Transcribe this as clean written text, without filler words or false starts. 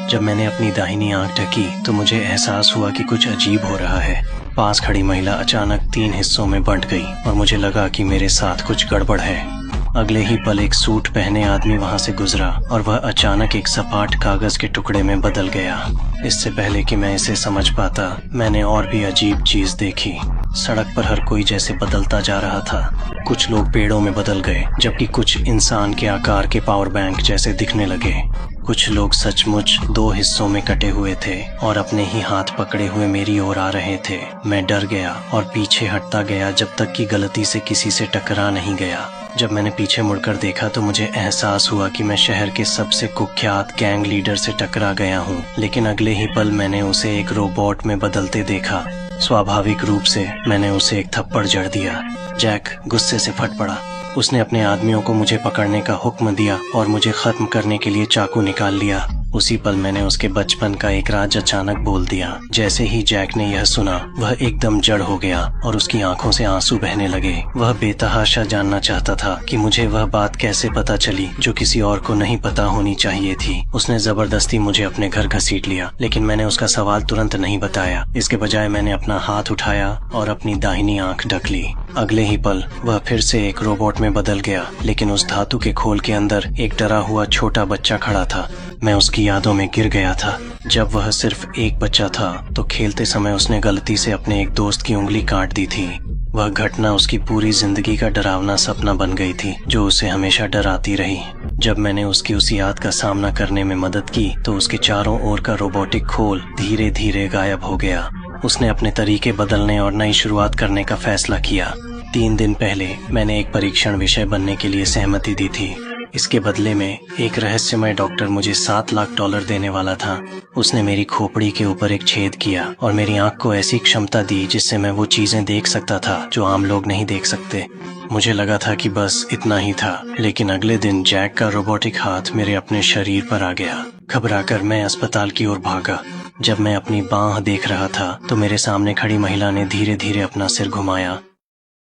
जब मैंने अपनी दाहिनी आंख ढकी तो मुझे एहसास हुआ कि कुछ अजीब हो रहा है। पास खड़ी महिला अचानक 3 हिस्सों में बंट गई और मुझे लगा कि मेरे साथ कुछ गड़बड़ है। अगले ही पल एक सूट पहने आदमी वहां से गुजरा और वह अचानक एक सपाट कागज के टुकड़े में बदल गया। इससे पहले कि मैं इसे समझ पाता, मैंने और भी अजीब चीज देखी। सड़क पर हर कोई जैसे बदलता जा रहा था। कुछ लोग पेड़ों में बदल गए, जबकि कुछ इंसान के आकार के पावर बैंक जैसे दिखने लगे। कुछ लोग सचमुच 2 हिस्सों में कटे हुए थे और अपने ही हाथ पकड़े हुए मेरी ओर आ रहे थे। मैं डर गया और पीछे हटता गया जब तक कि गलती से किसी से टकरा नहीं गया। जब मैंने पीछे मुड़कर देखा तो मुझे एहसास हुआ कि मैं शहर के सबसे कुख्यात गैंग लीडर से टकरा गया हूँ। लेकिन अगले ही पल मैंने उसे एक रोबोट में बदलते देखा। स्वाभाविक रूप से मैंने उसे एक थप्पड़ जड़ दिया। जैक गुस्से से फट पड़ा। उसने अपने आदमियों को मुझे पकड़ने का हुक्म दिया और मुझे खत्म करने के लिए चाकू निकाल लिया। उसी पल मैंने उसके बचपन का एक राज अचानक बोल दिया। जैसे ही जैक ने यह सुना, वह एकदम जड़ हो गया और उसकी आंखों से आंसू बहने लगे। वह बेतहाशा जानना चाहता था कि मुझे वह बात कैसे पता चली जो किसी और को नहीं पता होनी चाहिए थी। उसने जबरदस्ती मुझे अपने घर घसीट लिया, लेकिन मैंने उसका सवाल तुरंत नहीं बताया। इसके बजाय मैंने अपना हाथ उठाया और अपनी दाहिनी आंख ढक ली। अगले ही पल वह फिर से एक रोबोट में बदल गया, लेकिन उस धातु के खोल के अंदर एक डरा हुआ छोटा बच्चा खड़ा था। मैं उसकी यादों में गिर गया था। जब वह सिर्फ एक बच्चा था तो खेलते समय उसने गलती से अपने एक दोस्त की उंगली काट दी थी। वह घटना उसकी पूरी जिंदगी का डरावना सपना बन गई थी, जो उसे हमेशा डराती रही। जब मैंने उसकी उस याद का सामना करने में मदद की तो उसके चारों ओर का रोबोटिक खोल धीरे धीरे गायब हो गया। उसने अपने तरीके बदलने और नई शुरुआत करने का फैसला किया। 3 दिन पहले मैंने एक परीक्षण विषय बनने के लिए सहमति दी थी। इसके बदले में एक रहस्यमय डॉक्टर मुझे $7 लाख देने वाला था। उसने मेरी खोपड़ी के ऊपर एक छेद किया और मेरी आंख को ऐसी क्षमता दी जिससे मैं वो चीजें देख सकता था जो आम लोग नहीं देख सकते। मुझे लगा था कि बस इतना ही था, लेकिन अगले दिन जैक का रोबोटिक हाथ मेरे अपने शरीर पर आ गया। घबराकर मैं अस्पताल की ओर भागा। जब मैं अपनी बांह देख रहा था तो मेरे सामने खड़ी महिला ने धीरे धीरे अपना सिर घुमाया